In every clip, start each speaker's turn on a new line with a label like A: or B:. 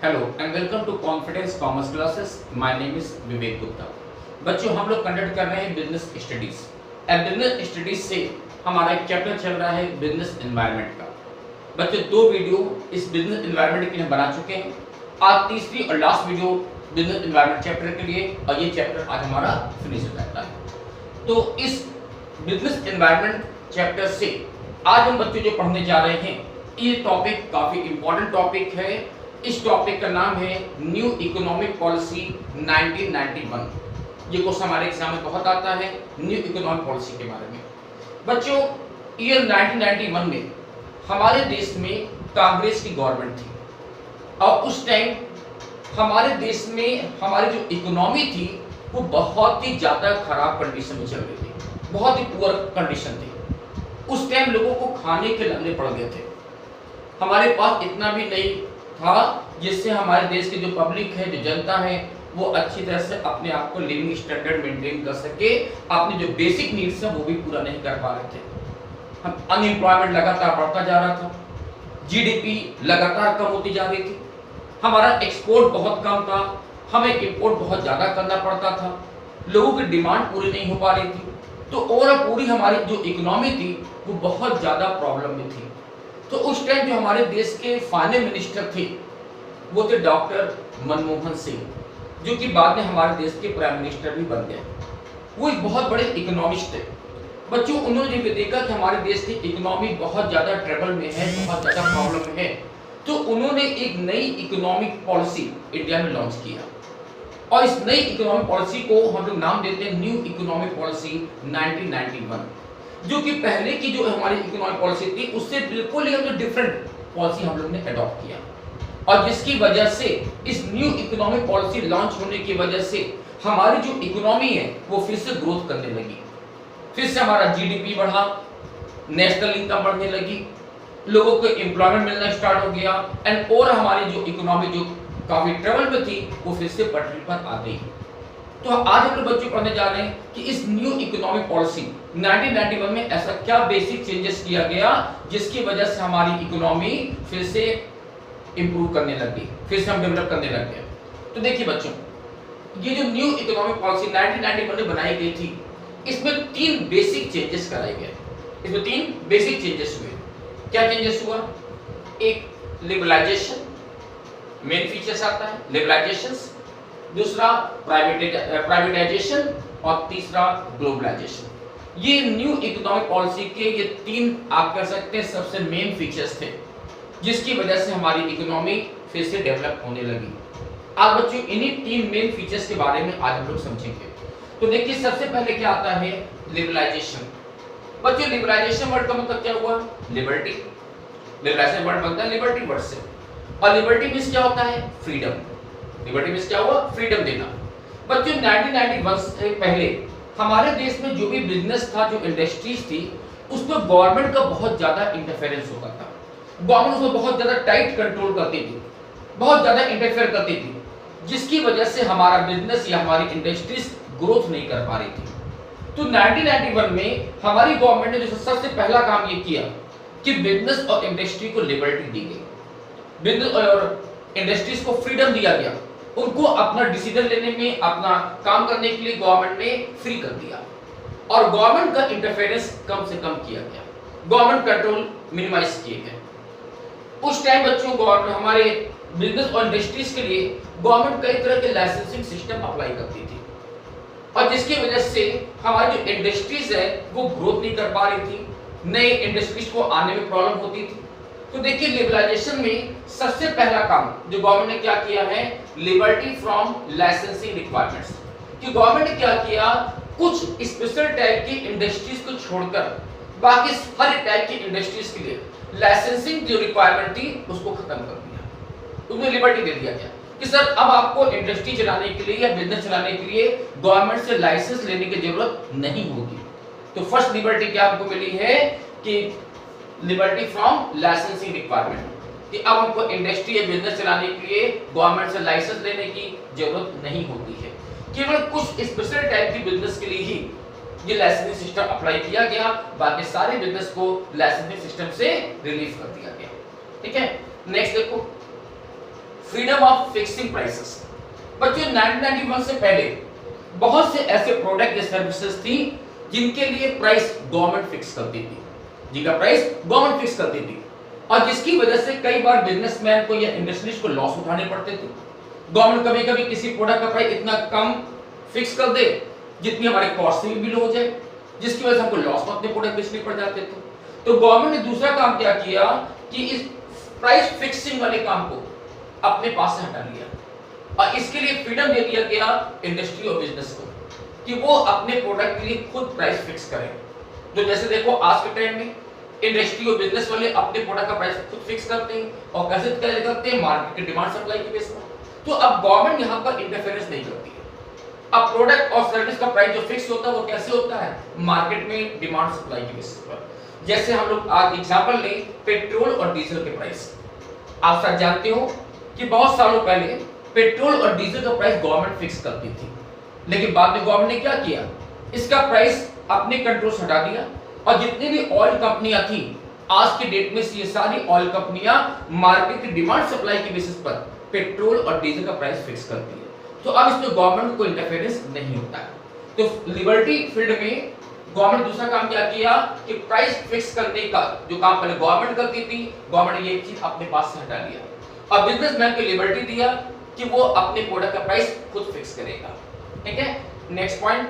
A: Hello and welcome to confidence commerce classes. My name is Vivek Gupta. बच्चों, हम लोग conduct कर रहे हैं business studies. And business studies से हमारा एक चैप्टर चल रहा है बिजनेस एनवायरनमेंट का। बच्चों, 2 वीडियो इस बिजनेस एनवायरनमेंट के लिए बना चुके हैं। आज तीसरी और last video business environment chapter के लिए, और ये चैप्टर आज हमारा फिनिश हो जाता है। तो इस बिजनेस एनवायरनमेंट चैप्टर से आज हम बच्चों जो पढ़ने जा रहे हैं, ये टॉपिक काफी इंपॉर्टेंट टॉपिक है। इस टॉपिक का नाम है न्यू इकोनॉमिक पॉलिसी 1991। ये क्वेश्चन हमारे एग्जाम में बहुत आता है, न्यू इकोनॉमिक पॉलिसी के बारे में। बच्चों, ईयर 1991 में हमारे देश में कांग्रेस की गवर्नमेंट थी और उस टाइम हमारे देश में हमारी जो इकोनॉमी थी वो बहुत ही ज्यादा खराब कंडीशन में चल रही थी, बहुत ही पुअर कंडीशन थी। उस टाइम लोगों को खाने के लंगड़े पड़ गए थे। हमारे पास इतना भी नहीं था जिससे हमारे देश की जो पब्लिक है, जो जनता है, वो अच्छी तरह से अपने आप को लिविंग स्टैंडर्ड मेंटेन कर सके। अपने जो बेसिक नीड्स है वो भी पूरा नहीं कर पा रहे थे। हम अनएम्प्लॉयमेंट लगातार बढ़ता जा रहा था, जीडीपी लगातार कम होती जा रही थी, हमारा एक्सपोर्ट बहुत कम था, हमें इंपोर्ट बहुत ज्यादा करना पड़ता था, लोगों की डिमांड पूरी नहीं हो पा रही थी। तो ओवरऑल पूरी हमारी जो इकोनॉमी थी वो बहुत ज्यादा प्रॉब्लम में थी। तो उस टाइम जो हमारे देश के फाइनेंस मिनिस्टर थे वो थे डॉक्टर मनमोहन सिंह, जो कि बाद में हमारे देश के प्राइम मिनिस्टर भी बन गए। वो एक बहुत बड़े इकोनॉमिस्ट थे। बच्चों, उन्होंने भी देखा कि हमारे देश की इकोनॉमी बहुत ज्यादा ट्रबल में है, बहुत ज्यादा प्रॉब्लम में है, तो उन्होंने एक नई इकोनॉमिक पॉलिसी इंडिया में लॉन्च किया। और इस नई इकोनॉमिक पॉलिसी को हम लोग नाम देते हैं न्यू इकोनॉमिक पॉलिसी 1991, जो कि पहले की जो हमारी इकोनॉमिक पॉलिसी थी उससे बिल्कुल ही डिफरेंट पॉलिसी हम लोग ने अडॉप्ट किया। और जिसकी वजह से इस न्यू इकोनॉमिक पॉलिसी लॉन्च होने की वजह से हमारी जो इकोनॉमी है वो फिर से ग्रोथ करने लगी, फिर से हमारा जीडीपी बढ़ा, नेशनल इनकम बढ़ने लगी, लोगों को एम्प्लॉयमेंट मिलना स्टार्ट हो गया, एंड और हमारी जो इकोनॉमी जो काफी ट्रबल में थी वो फिर से पटरी पर आ गई। तो आज हम लोग बच्चों पढ़ने जा रहे हैं कि इस न्यू इकोनॉमिक पॉलिसी 1991 में ऐसा क्या बेसिक चेंजेस किया गया जिसकी वजह से हमारी इकोनॉमी फिर से इंप्रूव करने लगी, फिर से हम डेवलप करने लग गए। तो देखिए बच्चों, ये जो न्यू इकोनॉमिक पॉलिसी 1991 में बनाई गई थी, इसमें 3 बेसिक चेंजेस कराए गए। इसमें 3 बेसिक चेंजेस हुए। क्या चेंजेस हुआ? एक लिबरलाइजेशन, मेन फीचर्स आता है लिबरलाइजेशन, दूसरा प्राइवेटाइजेशन और तीसरा ग्लोबलाइजेशन। ये न्यू इकोनॉमिक पॉलिसी के ये 3 आप कह सकते हैं सबसे मेन फीचर्स थे जिसकी वजह से हमारी इकोनॉमी फिर से डेवलप होने लगी। आज बच्चों इन्हीं 3 मेन फीचर्स के बारे में आज हम लोग समझेंगे। तो देखिए, सबसे पहले क्या आता है? लिबरलाइजेशन। बच्चों, लिबरलाइजेशन वर्ड का मतलब क्या हुआ? लिबर्टी। लिबरलाइजेशन वर्ड बनता है लिबर्टी वर्ड से, और लिबर्टी मींस क्या होता है? फ्रीडम। लिबर्टी मींस क्या हुआ? फ्रीडम देना। बच्चों, 1991 से पहले हमारे देश में जो भी बिजनेस था, जो इंडस्ट्रीज थी, उसमें गवर्नमेंट का बहुत ज्यादा इंटरफेरेंस होता था। गवर्नमेंट उसमें बहुत ज्यादा टाइट कंट्रोल करती थी, बहुत ज्यादा इंटरफेयर करती थी, जिसकी वजह से हमारा बिजनेस या हमारी इंडस्ट्रीज ग्रोथ नहीं कर पा रही थी। तो 1991 में हमारी गवर्नमेंट ने जो सबसे पहला काम ये किया कि बिजनेस और इंडस्ट्री को लिबर्टी दी गई, बिजनेस और इंडस्ट्रीज को फ्रीडम दिया गया, उनको अपना डिसीजन लेने में, अपना काम करने के लिए गवर्नमेंट ने फ्री कर दिया, और गवर्नमेंट का इंटरफेरेंस कम से कम किया गया, गवर्नमेंट कंट्रोल मिनिमाइज किए गए। उस टाइम बच्चों गवर्नमेंट हमारे बिजनेस और इंडस्ट्रीज के लिए गवर्नमेंट कई तरह के लाइसेंसिंग सिस्टम अप्लाई करती थी, और जिसकी वजह से हमारी जो इंडस्ट्रीज है वो ग्रोथ नहीं कर पा रही थी, नए इंडस्ट्रीज को आने में प्रॉब्लम होती थी। तो देखिए, लिबरलाइजेशन में सबसे पहला काम जो गवर्नमेंट ने क्या किया है? Liberty from licensing requirements. कि गवर्नमेंट ने क्या किया? कुछ स्पेशल टाइप की इंडस्ट्रीज को छोड़कर बाकी हर टाइप की इंडस्ट्रीज के लिए लाइसेंसिंग जो रिक्वायरमेंट थी उसको खत्म कर दिया, उसमें लिबर्टी दे दिया गया कि सर अब आपको इंडस्ट्री चलाने के लिए या बिजनेस चलाने के लिए गवर्नमेंट से लाइसेंस लेने की जरूरत नहीं होगी। तो फर्स्ट लिबर्टी क्या आपको मिली है कि लिबर्टी फ्रॉम लाइसेंसिंग रिक्वायरमेंट, कि अब हमको इंडस्ट्री या बिजनेस चलाने के लिए गवर्नमेंट से लाइसेंस लेने की जरूरत नहीं होती है। केवल कुछ स्पेशल टाइप की बिजनेस के लिए ही ये लाइसेंसिंग सिस्टम अप्लाई किया गया, बाकी सारे बिजनेस को लाइसेंसिंग सिस्टम से रिलीव कर दिया गया। ठीक है, नेक्स्ट देखो, फ्रीडम ऑफ फिक्सिंग प्राइसेस। बच्चों 1991 से पहले बहुत से ऐसे प्रोडक्ट या सर्विसेज थी जिनके लिए प्राइस गवर्नमेंट फिक्स करती थी, जिनका प्राइस गवर्नमेंट फिक्स करती थी, और जिसकी वजह से कई बार बिजनेसमैन को या इंडस्ट्रीज को लॉस उठाने पड़ते थे। गवर्नमेंट कभी कभी किसी प्रोडक्ट का प्राइस इतना कम फिक्स कर दे जितनी हमारे कॉस्ट से भी लो हो जाए, जिसकी वजह से हमको लॉस में अपने प्रोडक्ट बेचने पड़ जाते थे। तो गवर्नमेंट ने दूसरा काम क्या किया कि इस प्राइस फिक्सिंग वाले काम को अपने पास से हटा लिया, और इसके लिए फ्रीडम दे दिया गया इंडस्ट्री और बिजनेस को कि वो अपने प्रोडक्ट के लिए खुद प्राइस फिक्स करें। तो जैसे देखो आज के टाइम में इंडस्ट्री और बिजनेस वाले अपने प्रोडक्ट का प्राइस खुद फिक्स करते हैं, और कैसे करते हैं, मार्केट की डिमांड सप्लाई के बेस पर। तो अब गवर्नमेंट यहाँ पर इंटरफेरेंस नहीं करती है। अब प्रोडक्ट और सर्विस का प्राइस जो फिक्स होता है वो कैसे होता है, मार्केट में डिमांड सप्लाई के बेसिस पर। जैसे हम लोग आज एग्जांपल लें पेट्रोल और डीजल के प्राइस। आप सब जानते हो कि बहुत सालों पहले पेट्रोल और डीजल का प्राइस गवर्नमेंट फिक्स करती थी, लेकिन बाद में गवर्नमेंट ने क्या किया, इसका प्राइस अपने कंट्रोल से हटा दिया, और जितनी भी ऑयल कंपनियां थी आज के डेट में ये सारी ऑयल कंपनियां मार्केट की डिमांड सप्लाई के बेसिस पर पेट्रोल और डीजल का प्राइस फिक्स करती है। तो अब इसमें गवर्नमेंट को इंटरफेरेंस नहीं होता है। तो लिबर्टी फील्ड में गवर्नमेंट दूसरा काम क्या किया कि प्राइस फिक्स करने का जो काम पहले गवर्नमेंट करती थी, गवर्नमेंट ने ये चीज अपने पास से हटा लिया, और बिजनेसमैन को लिबर्टी दिया कि वो अपने प्रोडक्ट का प्राइस खुद फिक्स करेगा। ठीक है, next point,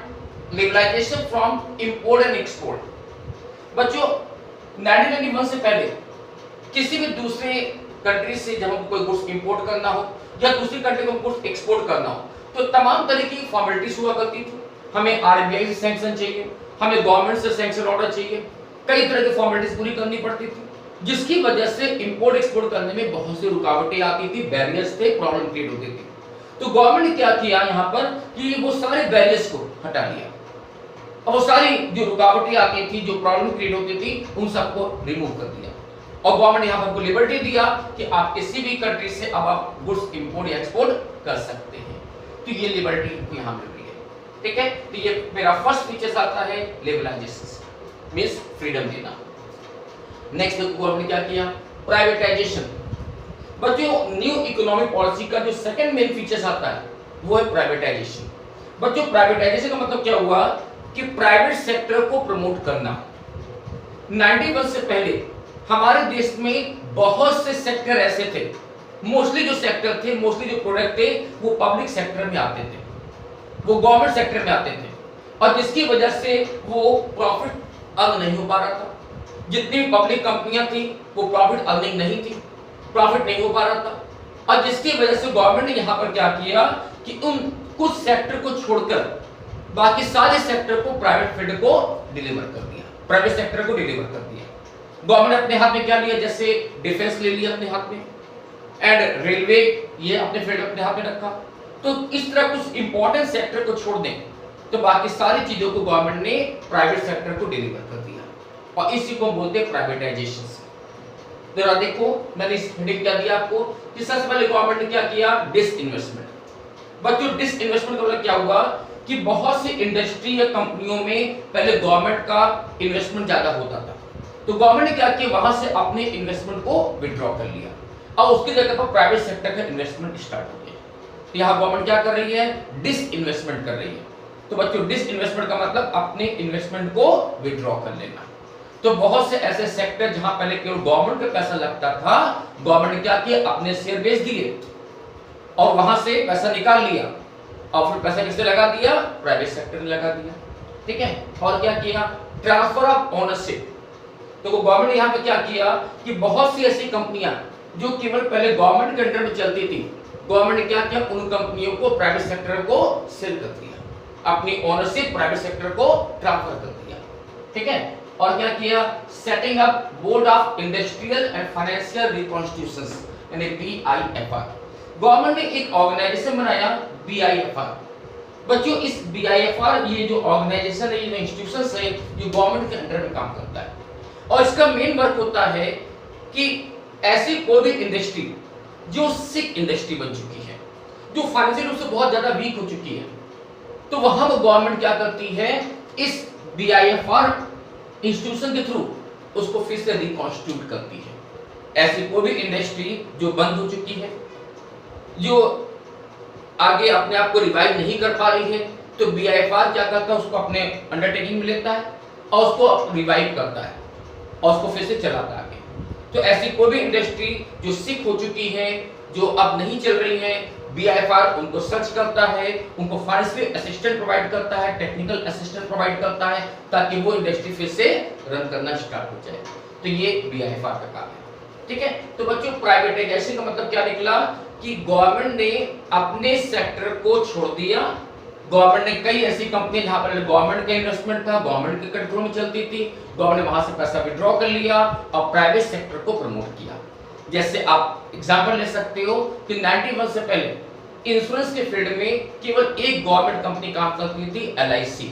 A: liberalisation from import and export. बच्चों 1991 से पहले किसी भी दूसरे कंट्री से जब हमको कोई गुड्स इंपोर्ट करना हो या दूसरी कंट्री को गुड्स एक्सपोर्ट करना हो तो तमाम तरह की फॉर्मेलिटीज हुआ करती थी। हमें आरबीआई से सैंक्शन चाहिए, हमें गवर्नमेंट से सैंक्शन ऑर्डर चाहिए, कई तरह की फॉर्मेलिटीज पूरी करनी पड़ती थी, जिसकी वजह से इंपोर्ट एक्सपोर्ट करने में बहुत सी रुकावटें आती थी, बैरियर्स थे, प्रॉब्लम क्रिएट होती थी। तो गवर्नमेंट ने क्या किया यहाँ पर कि वो सारे बैरियर्स को हटा लिया, और वो सारी जो रुकावटें आती थी, जो प्रॉब्लम क्रिएट होती थी, उन सबको रिमूव कर दिया, और गवर्नमेंट ने यहाँ पर आपको लिबर्टी दिया कि आप किसी भी कंट्री से अब आप गुड्स इंपोर्ट या एक्सपोर्ट कर सकते हैं। तो ये लिबर्टी यहाँ मिल रही है। ठीक है, तो ये मेरा फर्स्ट फीचर्स आता है लिबरलाइजेशन मींस फ्रीडम देना। नेक्स्ट गवर्नमेंट ने क्या किया, प्राइवेटाइजेशन। बच्चों न्यू इकोनॉमिक पॉलिसी का जो सेकंड मेन फीचर्स आता है वो है प्राइवेटाइजेशन। बच्चों प्राइवेटाइजेशन का मतलब क्या हुआ कि प्राइवेट सेक्टर को प्रमोट करना। 91 से पहले हमारे देश में बहुत से सेक्टर ऐसे थे, मोस्टली जो सेक्टर थे, मोस्टली जो प्रोडक्ट थे वो पब्लिक सेक्टर में आते थे, वो गवर्नमेंट सेक्टर में आते थे, और जिसकी वजह से वो प्रॉफिट अर्न नहीं हो पा रहा था। जितनी भी पब्लिक कंपनियां थी वो प्रॉफिट अर्निंग नहीं थी, प्रॉफिट नहीं हो पा रहा था, और जिसकी वजह से गवर्नमेंट ने यहाँ पर क्या किया कि उन कुछ सेक्टर को छोड़कर बाकी सारे सेक्टर को प्राइवेट फील्ड को डिलीवर कर दिया, प्राइवेट सेक्टर को डिलीवर कर दिया। गवर्नमेंट अपने हाथ में क्या लिया, जैसे डिफेंस ले लिया अपने हाथ में, एंड रेलवे ये अपने फील्ड अपने हाथ में रखा। तो इस तरह कुछ इंपॉर्टेंट सेक्टर को छोड़ दें तो बाकी सारी चीजों को गवर्नमेंट ने प्राइवेट सेक्टर को डिलीवर कर दिया, और इसी को बोलते हैं प्राइवेटाइजेशन। जरा देखो मैंने इस हेडिंग क्या दिया आपको कि सबसे पहले गवर्नमेंट ने क्या किया, डिसइन्वेस्टमेंट। बच्चों डिसइन्वेस्टमेंट का मतलब क्या हुआ कि बहुत सी इंडस्ट्री या कंपनियों में पहले गवर्नमेंट का इन्वेस्टमेंट ज्यादा होता था, तो गवर्नमेंट ने क्या किया, वहां से अपने इन्वेस्टमेंट को विथड्रॉ कर लिया, और उसकी जगह पर प्राइवेट सेक्टर का इन्वेस्टमेंट स्टार्ट हो गया। तो यहाँ गवर्नमेंट क्या कर रही है, डिसइन्वेस्टमेंट कर रही है। तो बच्चों डिसइन्वेस्टमेंट का मतलब अपने इन्वेस्टमेंट को विथड्रॉ कर लेना। तो बहुत से ऐसे सेक्टर जहां पहले केवल गवर्नमेंट का पैसा लगता था, गवर्नमेंट ने क्या किया, अपने शेयर बेच दिए और वहां से पैसा निकाल लिया, और फिर पैसा किसने लगा दिया, प्राइवेट सेक्टर ने लगा दिया। ठीक है, और क्या किया, ट्रांसफर ऑफ ओनरशिप। तो गवर्नमेंट ने यहाँ पे क्या किया कि बहुत सी ऐसी कंपनियां जो केवल पहले गवर्नमेंट के अंडर में चलती थी, गवर्नमेंट ने क्या किया, उन कंपनियों को प्राइवेट सेक्टर को सेल कर दिया, अपनी ओनरशिप प्राइवेट सेक्टर को ट्रांसफर कर दिया। ठीक है, और क्या किया, setting up board of industrial and financial reconstitutions यानी BIFR। गवर्नमेंट ने एक ऑर्गेनाइजेशन बनाया BIFR। बच्चों इस BIFR ये जो ऑर्गेनाइजेशन है, ये जो इंस्टीट्यूशंस है, ये गवर्नमेंट के अंडर में काम करता है, और इसका मेन वर्क होता है कि ऐसी कोई भी इंडस्ट्री जो सिक इंडस्ट्री बन चुकी है, जो फाइनेंशियल रूप से बहुत ज्यादा वीक हो चुकी है, तो वहां वो गवर्नमेंट क्या करती है, इस BIFR इंस्टीट्यूशन के थ्रू उसको फिर से रिकॉन्स्टिट्यूट करती है। ऐसी कोई भी इंडस्ट्री जो बंद हो चुकी है जो आगे अपने आप को रिवाइव नहीं कर पा रही है, तो बीआईएफआर क्या करता है, उसको अपने अंडरटेकिंग में लेता है और उसको रिवाइव करता है और उसको फिर से चलाता है आगे। तो ऐसी कोई भी इंडस्ट्री जो सिक हो चुकी है, जो अब नहीं चल रही है, बीआईएफआर उनको सर्च करता है, उनको फाइनेंशियल असिस्टेंट प्रोवाइड करता है, टेक्निकल असिस्टेंट प्रोवाइड करता है, ताकि वो इंडस्ट्री फिर से रन करना स्टार्ट हो जाए। तो ये बीआईएफआर का काम है। ठीक है, तो बच्चों प्राइवेटाइजेशन का मतलब क्या निकला कि गवर्नमेंट ने अपने सेक्टर को छोड़ दिया। गवर्नमेंट ने कई ऐसी कंपनी जहां पर गवर्नमेंट का इन्वेस्टमेंट था, गवर्नमेंट के कंट्रोल में चलती थी, गवर्नमेंट ने वहां से पैसा विड्रॉ कर लिया और प्राइवेट सेक्टर को प्रमोट किया। जैसे आप एग्जांपल ले सकते हो कि 91 से पहले इंश्योरेंस के फील्ड में केवल एक गवर्नमेंट कंपनी काम करती थी, एलआईसी,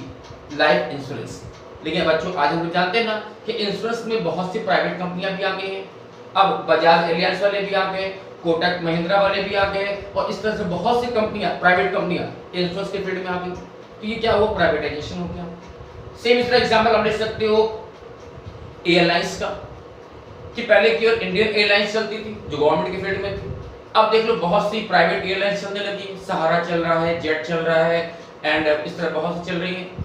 A: लाइफ इंश्योरेंस। लेकिन बच्चों आज हम लोग जानते हैं ना कि इंश्योरेंस में बहुत सी प्राइवेट कंपनियां भी आ गई हैं। अब बजाज एलियांज वाले भी आ गए, कोटक महिंद्रा वाले भी आ गए और इस तरह से बहुत सी कंपनियां, प्राइवेट कंपनियां इंश्योरेंस के फील्ड में आ गई। तो ये क्या हुआ, प्राइवेटाइजेशन हो गया। सेम इस तरह एग्जांपल आप ले सकते हो एयरलाइंस का, कि पहले केवल इंडियन एयरलाइंस चलती थी जो गवर्नमेंट के फील्ड में थी। अब देख लो बहुत सी प्राइवेट एयरलाइंस चलने लगी, सहारा चल रहा है, जेट चल रहा है एंड इस तरह बहुत सी चल रही है।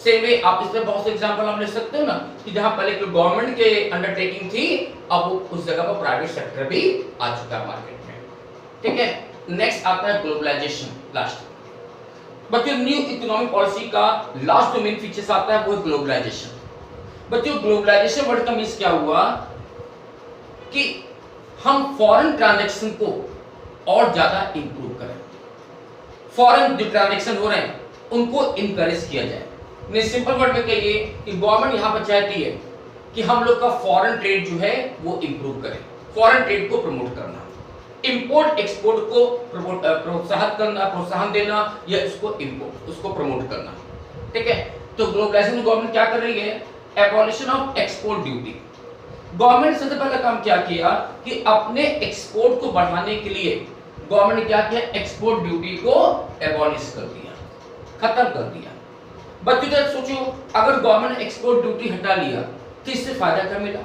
A: सेम वे आप इस तरह बहुत से एग्जांपल हम ले सकते हो ना कि जहां पहले गवर्नमेंट के अंडरटेकिंग थी, अब उस जगह पर प्राइवेट सेक्टर भी आ चुका है मार्केट में। ठीक है, नेक्स्ट आता है ग्लोबलाइजेशन। लास्ट बच्चों न्यू इकोनॉमिक पॉलिसी का लास्ट जो मेन फीचर्स आता है वो है ग्लोबलाइजेशन। बच्चों ग्लोबलाइजेशन वर्ड का मीन्स क्या हुआ कि हम फॉरेन ट्रांजैक्शन को और ज्यादा इंप्रूव करें, फॉरेन जो ट्रांजैक्शन हो रहे हैं उनको इनकरेज किया जाए। सिंपल वर्ड में कहिए कि गवर्नमेंट यहां पर चाहती है कि हम लोग का फॉरेन ट्रेड जो है वो इंप्रूव करें, फॉरेन ट्रेड को प्रमोट करना, इंपोर्ट एक्सपोर्ट को प्रोत्साहित करना, प्रोत्साहन देना या उसको प्रमोट करना। ठीक है, तो ग्लोबलाइजेशन गवर्नमेंट क्या कर रही है, abolition of export duty. Government ने सबसे पहला काम क्या किया कि अपने एक्सपोर्ट को बढ़ाने के लिए गवर्नमेंट ने क्या किया, एक्सपोर्ट ड्यूटी को एबॉलिश कर दिया, खत्म कर दिया। बच्चों जरा सोचो, अगर गवर्नमेंट ने एक्सपोर्ट ड्यूटी हटा लिया तो इससे फायदा क्या मिला।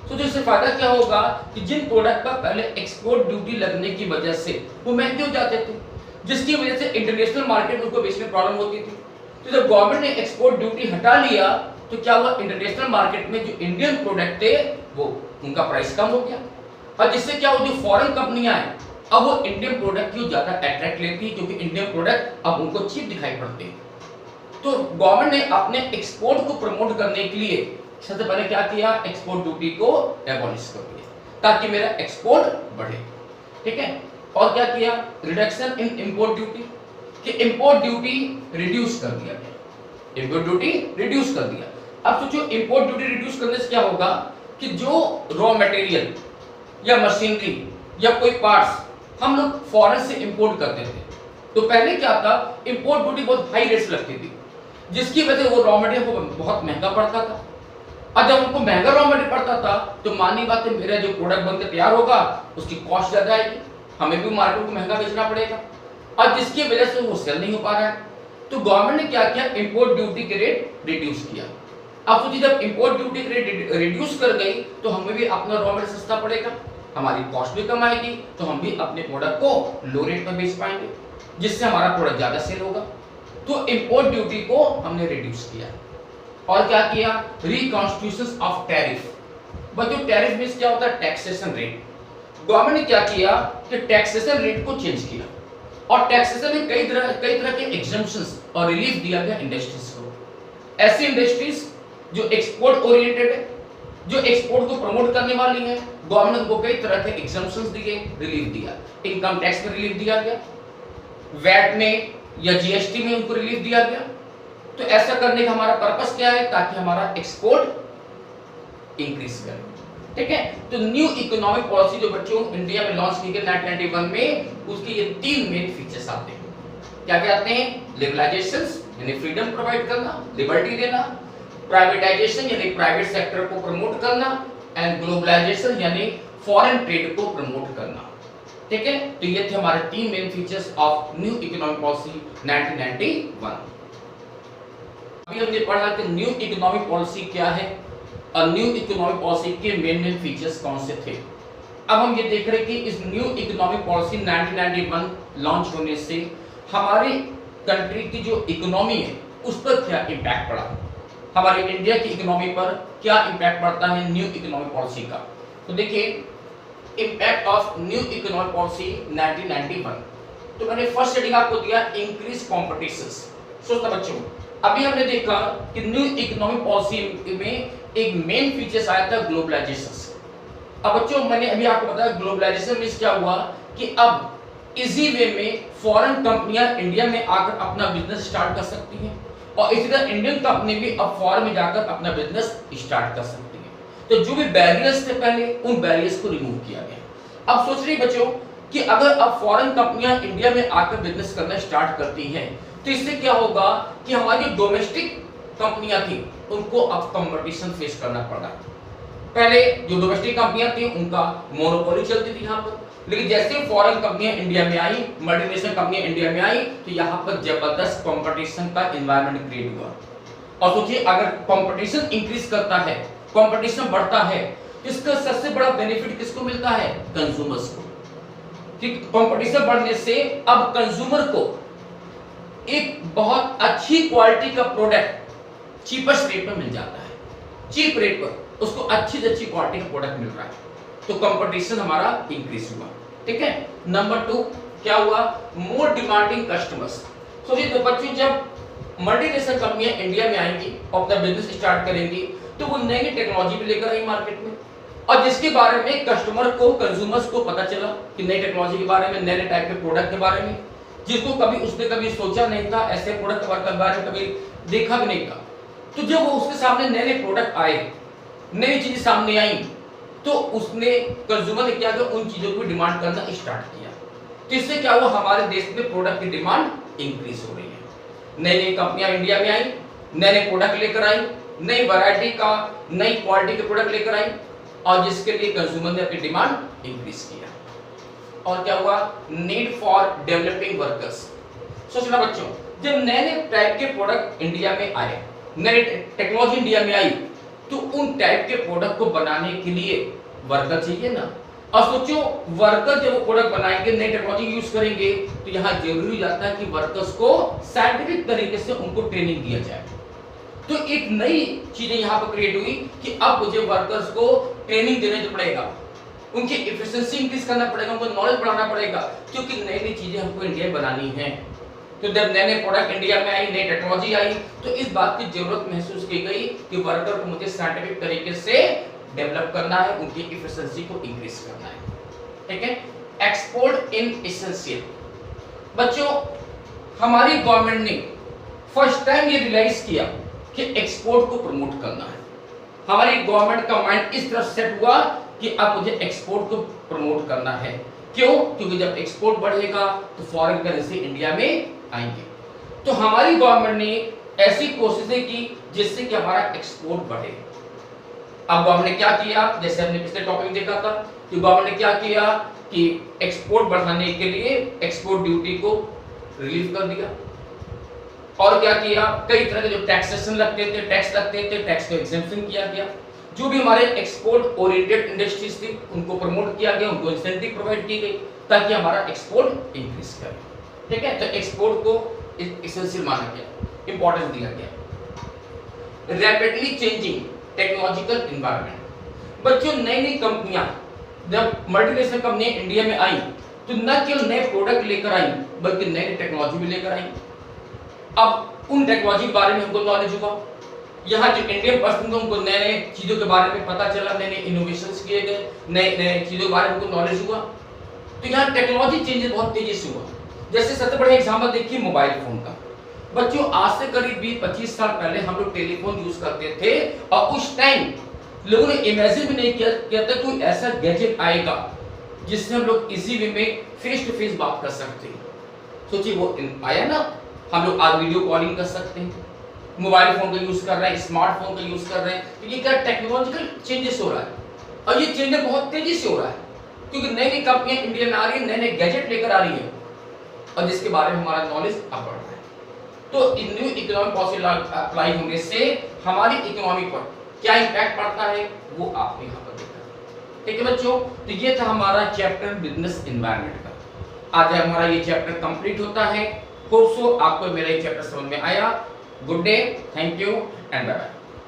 A: सोचो इससे फायदा क्या होगा कि जिन प्रोडक्ट पर पहले एक्सपोर्ट ड्यूटी लगने की वजह से वो महंगे हो जाते थे, जिसकी वजह से इंटरनेशनल मार्केट में उनको बेचने में प्रॉब्लम होती थी। तो जब गवर्नमेंट ने एक्सपोर्ट ड्यूटी हटा लिया तो क्या हुआ, इंटरनेशनल मार्केट में जो इंडियन प्रोडक्ट थे वो उनका प्राइस कम हो गया और जिससे क्या हो, जो फॉरेन कंपनियां हैं अब वो इंडियन प्रोडक्ट को ज्यादा अट्रैक्ट लेती है क्योंकि इंडियन प्रोडक्ट अब उनको चीप दिखाई पड़ते हैं। तो गवर्नमेंट ने अपने एक्सपोर्ट को प्रमोट करने के लिए सबसे पहले क्या किया, एक्सपोर्ट ड्यूटी को एबॉलिश कर दिया ताकि मेरा एक्सपोर्ट बढ़े। ठीक है, और क्या किया, रिडक्शन इन इंपोर्ट ड्यूटी, कि इंपोर्ट ड्यूटी रिड्यूस कर दिया गया, इंपोर्ट ड्यूटी रिड्यूस कर दिया। अब सोचो इंपोर्ट ड्यूटी रिड्यूस करने से क्या होगा कि जो रॉ मटेरियल या मशीनरी या कोई पार्ट्स हम लोग फॉरेन से इंपोर्ट करते थे, तो पहले क्या था, इंपोर्ट ड्यूटी बहुत हाई रेट लगती थी जिसकी वजह से वो रॉ मटेरियल को बहुत महंगा पड़ता था। और जब उनको महंगा रॉ मटेरियल पड़ता था तो मानी बात है, मेरा जो प्रोडक्ट बनकर तैयार होगा उसकी कॉस्ट ज्यादा आएगी, हमें भी मार्केट को महंगा बेचना पड़ेगा और जिसकी वजह से वो सेल नहीं हो पा रहा है। तो गवर्नमेंट ने क्या किया, इंपोर्ट ड्यूटी के रेट रिड्यूस किया। अब सोचिए जब इंपोर्ट ड्यूटी के रेट रिड्यूस कर गई तो हमें भी अपना रॉ मटेरियल सस्ता पड़ेगा, हमारी कॉस्ट भी कम आएगी, तो हम भी अपने प्रोडक्ट को लो रेट पर बेच पाएंगे जिससे हमारा प्रोडक्ट ज्यादा सेल होगा। तो इंपोर्ट ड्यूटी को हमने रिड्यूस किया। और क्या किया, रिकॉन्स्टिट्यूशन ऑफ टैरिफ। बच्चों टैरिफ मींस क्या होता है, टैक्सेशन रेट। गवर्नमेंट ने क्या किया कि टैक्सेशन रेट को चेंज किया और टैक्सेशन में कई तरह के एग्जम्पशंस और रिलीफ दिया गया इंडस्ट्रीज को। ऐसी इंडस्ट्रीज जो एक्सपोर्ट ओरिएंटेड है, जो एक्सपोर्ट को प्रमोट करने वाली है, गवर्नमेंट को कई तरह के एग्जम्पशंस दिए, रिलीफ दिया। इनकम टैक्स में रिलीफ दिया गया, वैट में या जीएसटी में उनको रिलीफ दिया गया। तो ऐसा करने का हमारा पर्पस क्या है, ताकि हमारा एक्सपोर्ट इंक्रीज करे। ठीक है, तो न्यू इकोनॉमिक पॉलिसी जो बच्चों इंडिया में लॉन्च की गई 1991 में, उसके ये तीन मेन फीचर्स आते हैं। क्या क्या आते हैं, लिबरलाइजेशन यानी फ्रीडम प्रोवाइड करना, लिबर्टी देना, प्राइवेटाइजेशन यानी प्राइवेट सेक्टर को प्रमोट करना एंड ग्लोबलाइजेशन यानी फॉरेन ट्रेड को प्रमोट करना। ठीक है, तो ये थे हमारे तीन main features of new economic policy 1991। अभी हमने पढ़ा कि न्यू इकोनॉमिक पॉलिसी क्या है और न्यू इकोनॉमिक पॉलिसी के मेन फीचर्स कौन से थे। अब हम ये देख रहे हैं कि इस न्यू इकोनॉमिक पॉलिसी 1991 लॉन्च होने से हमारी कंट्री की जो इकोनॉमी है उस पर क्या इम्पैक्ट पड़ा, हमारे इंडिया की इकोनॉमी पर क्या इम्पैक्ट पड़ता है न्यू इकोनॉमिक पॉलिसी का। तो देखिए impact of new economic policy 1991। तो मैंने फर्स्ट हेडिंग आपको दिया इंक्रीज कॉम्पिटिशन। सोचना बच्चों, अभी हमने देखा कि न्यू इकोनॉमिक पॉलिसी में एक मेन फीचर्स आया था ग्लोबलाइजेशन। अब बच्चों मैंने अभी आपको बताया ग्लोबलाइजेशन मींस क्या हुआ कि अब इजी वे में फॉरेन कंपनियां इंडिया में आकर अपना बिजनेस स्टार्ट कर सकती हैं और इसी तरह इंडियन कंपनी भी अब फॉरेन में जाकर अपना बिजनेस स्टार्ट कर सकती है। तो जो भी बैरियर्स थे पहले उन बैरियर्स को रिमूव किया गया। अब सोच रही बच्चों कि अगर अब फॉरेन कंपनियां इंडिया में आकर बिजनेस करना स्टार्ट करती हैं तो इससे क्या होगा कि हमारी डोमेस्टिक कंपनियां थी उनको अब कंपटीशन फेस करना पड़ा। पहले जो डोमेस्टिक कंपनियां थी उनका मोनोपोली चलती थी यहाँ पर, लेकिन जैसे फॉरेन कंपनियां इंडिया में आई, मल्टीनेशनल कंपनियां इंडिया में आई तो यहाँ पर जबरदस्त कंपटीशन का एनवायरनमेंट क्रिएट हुआ। और सोचिए अगर कंपटीशन इंक्रीज करता है, कंपटीशन बढ़ता है, इसका सबसे बड़ा बेनिफिट किसको मिलता है? कंज्यूमर्स को। ठीक, कंपटीशन बढ़ने से अब कंज्यूमर को एक बहुत अच्छी क्वालिटी का प्रोडक्ट चीपेस्ट रेट में मिल जाता है, चीप रेट पर उसको अच्छी से अच्छी क्वालिटी का प्रोडक्ट मिल रहा है, तो कंपटीशन हमारा इंक्रीज हुआ। ठीक है। नंबर 2 क्या हुआ? More demanding customers. सोचिए तो बच्चों जब मल्टीनेशनल कंपनियां इंडिया में आएंगी और अपना बिजनेस स्टार्ट करेंगी तो वो नई नई टेक्नोलॉजी भी लेकर आई मार्केट में, और जिसके बारे में कस्टमर को, कंज्यूमर्स को पता चला कि नई टेक्नोलॉजी के बारे में, नए नए टाइप के प्रोडक्ट के बारे में, जिसको कभी उसने कभी सोचा नहीं था, ऐसे प्रोडक्ट के बारे में कभी देखा भी नहीं था। तो जब वो उसके सामने नए नए प्रोडक्ट आए, नई चीजें सामने आई, तो उसने, कंज्यूमर ने क्या किया, उन चीजों की डिमांड करना स्टार्ट किया। तो इससे क्या हुआ? हमारे देश में प्रोडक्ट की डिमांड इंक्रीज हो रही है। नई नई कंपनियां इंडिया में आई, नए नए प्रोडक्ट लेकर आई, नई वैरायटी का, नई क्वालिटी के प्रोडक्ट लेकर आई, और जिसके लिए कंज्यूमर ने अपनी डिमांड इंक्रीज किया। और क्या हुआ? Need for developing workers. सोचना बच्चों, जब नए नए टाइप के प्रोडक्ट इंडिया में आए, नई टेक्नोलॉजी इंडिया में आई, तो उन टाइप के प्रोडक्ट को बनाने के लिए वर्कर चाहिए ना। और सोचो वर्कर जब वो प्रोडक्ट बनाएंगे, नई टेक्नोलॉजी यूज करेंगे, तो यहाँ जरूरी हो जाता है कि वर्कर्स को साइंटिफिक तरीके से उनको ट्रेनिंग दिया जाए। तो एक नई चीजें यहाँ पर क्रिएट हुई कि अब मुझे वर्कर्स को ट्रेनिंग देने पड़ेगा, उनकी एफिशिएंसी इंक्रीज करना पड़ेगा, उनको नॉलेज बढ़ाना पड़ेगा, क्योंकि नई नई चीजें हमको इंडिया में बनानी है। तो जब नए नए प्रोडक्ट इंडिया में आई, नई टेक्नोलॉजी आई, तो इस बात की जरूरत महसूस की गई कि वर्कर को मुझे साइंटिफिक तरीके से डेवलप करना है, उनकी एफिशिएंसी को इंक्रीज करना है। ठीक है। एक्सपोर्ट इन एसेंशियल। बच्चों हमारी गवर्नमेंट ने फर्स्ट टाइम ये रियलाइज किया कि एक्सपोर्ट को प्रमोट करना है। हमारी गवर्नमेंट का माइंड इस तरफ सेट हुआ कि अब मुझे एक्सपोर्ट को प्रमोट करना है। क्यों? क्योंकि जब एक्सपोर्ट बढ़ेगा तो फॉरेन करेंसी इंडिया में आएंगे। तो हमारी गवर्नमेंट ने ऐसी कोशिशें की जिससे कि हमारा एक्सपोर्ट बढ़े। अब गवर्नमेंट ने क्या किया? जैसे हमने पिछले टॉपिक में देखा था कि गवर्नमेंट ने क्या किया कि एक्सपोर्ट बढ़ाने के लिए एक्सपोर्ट ड्यूटी को रिलीव कर दिया। और क्या किया? कई तरह के जो टैक्सेशन लगते थे, टैक्स को एग्जेम्पशन किया गया। जो भी हमारे एक्सपोर्ट ओरिएंटेड इंडस्ट्रीज थी उनको प्रमोट किया गया, उनको इंसेंटिव प्रोवाइड की गई ताकि हमारा एक्सपोर्ट इंक्रीज करे। ठीक है। तो एक्सपोर्ट को एसेंशियल माना गया, इंपॉर्टेंस दिया गया। Rapidly changing technological environment. बच्चों नई नई कंपनियां, जब मल्टीनेशनल कंपनियां इंडिया में आई तो न केवल नए प्रोडक्ट लेकर आई बल्कि नई टेक्नोलॉजी भी लेकर आई। अब उन टेक्नोलॉजी के बारे में हमको नॉलेज हुआ, यहाँ जो इंडियन पर्सन उनको नए नए चीजों के बारे में पता चला, नए नए इनोवेशंस किए गए, नए नए चीजों के बारे में उनको नॉलेज हुआ। तो यहाँ टेक्नोलॉजी चेंजेस बहुत तेजी से हुआ। जैसे सबसे बड़ा एग्जांपल देखिए मोबाइल फोन का। बच्चों आज से करीब 20-25 साल पहले हम लोग टेलीफोन यूज करते थे और उस टाइम लोगों ने इमेजिन भी नहीं किया था कोई ऐसा गैजेट आएगा जिससे हम लोग इजी वे में फेस टू फेस बात कर सकते हैं। सोचिए वो आया ना, हम लोग आज वीडियो कॉलिंग कर सकते हैं, मोबाइल फोन का यूज कर रहे हैं, स्मार्टफोन का यूज कर रहे हैं। तो ये क्या टेक्नोलॉजिकल चेंजेस हो रहा है और ये चेंजेस बहुत तेजी से हो रहा है क्योंकि नई नई कंपनियां इंडिया में आ रही है, नए नए गैजेट लेकर आ रही है और जिसके बारे में हमारा नॉलेज अब बढ़ रहा है। तो न्यू इकोनॉमिक पॉलिसी अप्लाई होने से हमारी इकोनॉमी पर क्या इम्पैक्ट पड़ता है वो आपने यहाँ पर देखा। ठीक है बच्चों, तो ये था हमारा चैप्टर बिजनेस एनवायरनमेंट का। आज हमारा ये चैप्टर कंप्लीट होता है। होप सो आपको मेरा ये चैप्टर समझ में आया। Good day, thank you and bye bye.